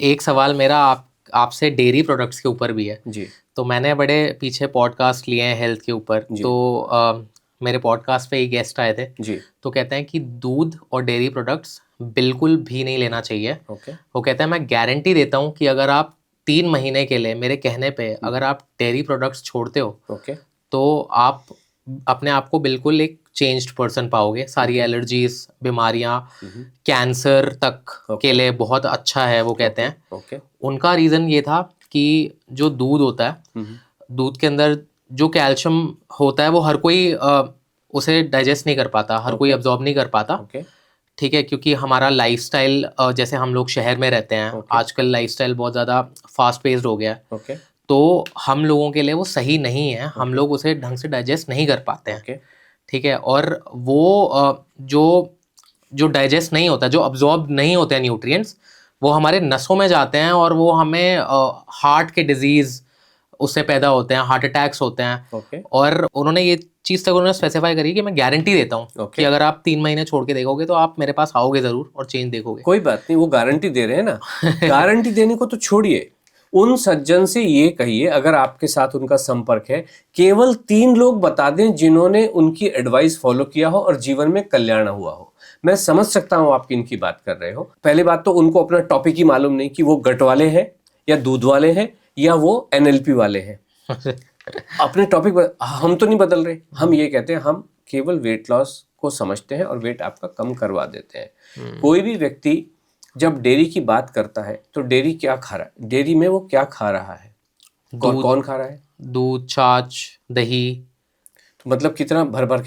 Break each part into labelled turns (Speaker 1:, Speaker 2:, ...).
Speaker 1: एक सवाल मेरा आपसे डेयरी प्रोडक्ट्स के ऊपर भी है।
Speaker 2: जी।
Speaker 1: तो मैंने बड़े पीछे पॉडकास्ट लिए हैं हेल्थ के ऊपर,
Speaker 2: जी।
Speaker 1: तो मेरे पॉडकास्ट पे एक गेस्ट आए थे,
Speaker 2: जी।
Speaker 1: तो कहते हैं कि दूध और डेयरी प्रोडक्ट्स बिल्कुल भी नहीं लेना चाहिए।
Speaker 2: ओके।
Speaker 1: वो कहते हैं मैं गारंटी देता हूँ कि अगर आप 3 महीने के लिए मेरे कहने पे अगर आप डेयरी प्रोडक्ट्स छोड़ते हो
Speaker 2: ओके।
Speaker 1: तो आप अपने आप को बिल्कुल एक चेंज्ड पर्सन पाओगे। सारी एलर्जीज, बीमारियां, कैंसर तक के
Speaker 2: ओके।
Speaker 1: लिए बहुत अच्छा है वो कहते हैं।
Speaker 2: ओके।
Speaker 1: उनका रीज़न ये था कि जो दूध होता है, दूध के अंदर जो कैल्शियम होता है वो हर कोई उसे डाइजेस्ट नहीं कर पाता, हर कोई
Speaker 2: ओके।
Speaker 1: अब्जॉर्ब नहीं कर पाता।
Speaker 2: ओके।
Speaker 1: ठीक है, क्योंकि हमारा लाइफस्टाइल, जैसे हम लोग शहर में रहते हैं,
Speaker 2: ओके।
Speaker 1: आजकल लाइफस्टाइल बहुत ज़्यादा फास्ट पेस्ड हो गया है,
Speaker 2: ओके।
Speaker 1: तो हम लोगों के लिए वो सही नहीं है, हम
Speaker 2: ओके।
Speaker 1: लोग उसे ढंग से डाइजेस्ट नहीं कर पाते हैं।
Speaker 2: ओके।
Speaker 1: ठीक है, और वो जो जो डाइजेस्ट नहीं होता, जो अब्जॉर्ब नहीं होते हैं न्यूट्रिएंट्स, वो हमारे नसों में जाते हैं और वो हमें हार्ट के डिजीज़ उससे पैदा होते हैं, हार्ट अटैक्स होते हैं।
Speaker 2: ओके।
Speaker 1: और उन्होंने ये चीज़ तक उन्होंने स्पेसिफाई करी कि मैं गारंटी देता हूँ
Speaker 2: ओके।
Speaker 1: कि अगर आप 3 महीने छोड़ के देखोगे तो आप मेरे पास आओगे ज़रूर और चेंज देखोगे।
Speaker 2: कोई बात नहीं, वो गारंटी दे रहे हैं ना। गारंटी देने को तो छोड़िए, उन सज्जन से ये कहिए, अगर आपके साथ उनका संपर्क है, केवल 3 लोग बता दें जिन्होंने उनकी एडवाइस फॉलो किया हो और जीवन में कल्याण हुआ हो। मैं समझ सकता हूं आप किन की बात कर रहे हो। पहली बात तो उनको अपना टॉपिक ही मालूम नहीं कि वो गट वाले हैं या दूध वाले हैं या वो एनएलपी वाले हैं। अपने टॉपिक हम तो नहीं बदल रहे, हम ये कहते हैं हम केवल वेट लॉस को समझते हैं और वेट आपका कम करवा देते हैं। कोई भी व्यक्ति जब डेयरी की बात करता है तो डेयरी क्या खा रहा है, डेयरी में वो क्या खा रहा है, कौन खा रहा है?
Speaker 1: दूध, छाछ, दही।
Speaker 2: तो मतलब कितना भर भर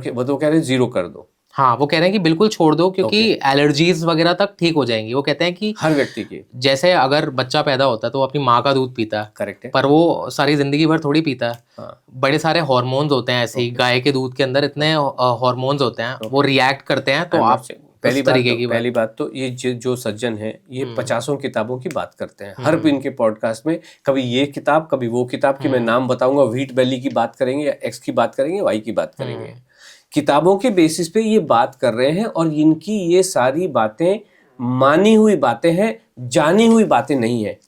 Speaker 2: के वो तो कह रहे हैं 0 कर दो।
Speaker 1: हाँ, वो कह रहे हैं कि बिल्कुल छोड़ दो क्योंकि एलर्जीज वगैरह तक ठीक हो जाएंगी। वो कहते हैं कि
Speaker 2: हर व्यक्ति की,
Speaker 1: जैसे अगर बच्चा पैदा होता है तो वो अपनी माँ का दूध पीता है,
Speaker 2: करेक्ट है,
Speaker 1: पर वो सारी जिंदगी भर थोड़ी पीता है।
Speaker 2: हाँ।
Speaker 1: बड़े सारे हार्मोन्स होते हैं, ऐसे ही गाय के दूध के अंदर इतने हार्मोन्स होते हैं, वो रिएक्ट करते हैं। तो आप
Speaker 2: पहली बात तो ये जो सज्जन है ये 50 किताबों की बात करते हैं हर दिन के पॉडकास्ट में। कभी ये किताब, कभी वो किताब की मैं नाम बताऊंगा, व्हीट वैली की बात करेंगे या एक्स की बात करेंगे, वाई की बात करेंगे। किताबों के बेसिस पे ये बात कर रहे हैं और इनकी ये सारी बातें मानी हुई बातें हैं, जानी हुई बातें नहीं है।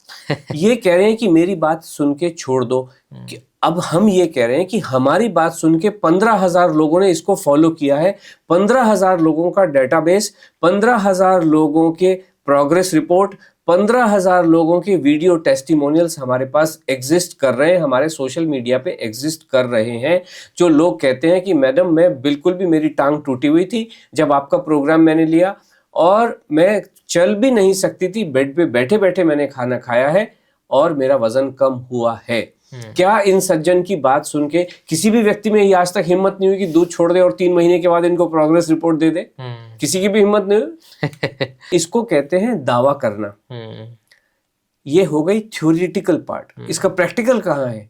Speaker 2: ये कह रहे हैं कि मेरी बात सुन के छोड़ दो। कि अब हम ये कह रहे हैं कि हमारी बात सुन के 15,000 लोगों ने इसको फॉलो किया है, 15,000 लोगों का डेटाबेस, 15,000 लोगों के प्रोग्रेस रिपोर्ट, 15,000 लोगों के वीडियो टेस्टिमोनियल्स हमारे पास एग्जिस्ट कर रहे हैं, हमारे सोशल मीडिया पे एग्जिस्ट कर रहे हैं। जो लोग कहते हैं कि मैडम मैं बिल्कुल भी, मेरी टांग टूटी हुई थी जब आपका प्रोग्राम मैंने लिया और मैं चल भी नहीं सकती थी, बेड पे बैठे बैठे मैंने खाना खाया है और मेरा वजन कम हुआ है। क्या इन सज्जन की बात सुन के किसी भी व्यक्ति में ये आज तक हिम्मत नहीं हुई कि दूध छोड़ दे और 3 महीने के बाद इनको प्रोग्रेस रिपोर्ट दे दे? किसी की भी हिम्मत नहीं हुई। इसको कहते हैं दावा करना। ये हो गई थ्योरेटिकल पार्ट, इसका प्रैक्टिकल कहाँ है?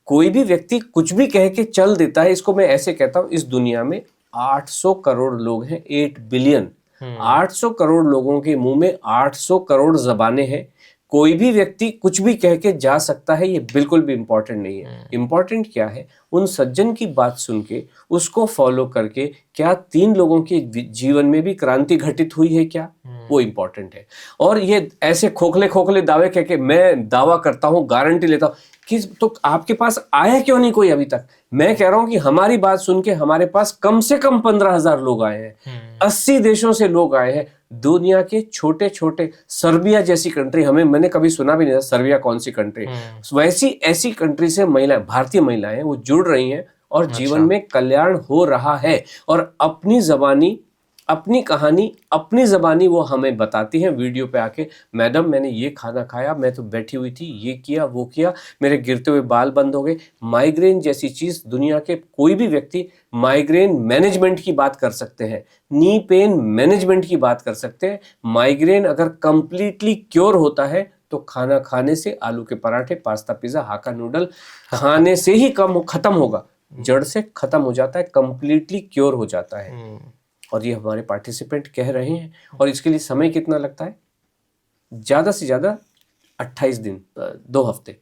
Speaker 2: कोई भी व्यक्ति कुछ भी कह के चल देता है। इसको मैं ऐसे कहता हूं, इस दुनिया में 800 करोड़ लोग हैं, 8 बिलियन। 800 करोड़ लोगों के मुंह में 800 करोड़ जबानें हैं। कोई भी व्यक्ति कुछ भी कह के जा सकता है, ये बिल्कुल भी इंपॉर्टेंट नहीं है। इंपॉर्टेंट क्या है? उन सज्जन की बात सुन के उसको फॉलो करके क्या 3 लोगों के जीवन में भी क्रांति घटित हुई है क्या, वो इंपॉर्टेंट है। और ये ऐसे खोखले खोखले दावे कह के मैं दावा करता हूं, गारंटी लेता हूं, किस तो आपके पास आया क्यों नहीं कोई अभी तक? मैं कह रहा हूं कि हमारी बात सुन के हमारे पास कम से कम 15,000 लोग आए हैं, 80 देशों से लोग आए हैं। दुनिया के छोटे छोटे, सर्बिया जैसी कंट्री, मैंने कभी सुना भी नहीं था सर्बिया कौन सी कंट्री, वैसी ऐसी कंट्री से महिलाएं, भारतीय महिलाएं वो जुड़ रही हैं और जीवन में कल्याण हो रहा है। और अपनी जबानी, अपनी कहानी, अपनी जबानी वो हमें बताती हैं वीडियो पे आके, मैडम मैंने ये खाना खाया, मैं तो बैठी हुई थी, ये किया वो किया, मेरे गिरते हुए बाल बंद हो गए। माइग्रेन जैसी चीज, दुनिया के कोई भी व्यक्ति माइग्रेन मैनेजमेंट की बात कर सकते हैं, नी पेन मैनेजमेंट की बात कर सकते हैं। माइग्रेन अगर कंप्लीटली क्योर होता है तो खाना खाने से, आलू के पराठे, पास्ता, पिज्जा, हाका नूडल खाने से ही खत्म होगा, जड़ से खत्म हो जाता है, कंप्लीटली क्योर हो जाता है। और ये हमारे पार्टिसिपेंट कह रहे हैं। और इसके लिए समय कितना लगता है? ज्यादा से ज्यादा 28 दिन, 2 हफ्ते।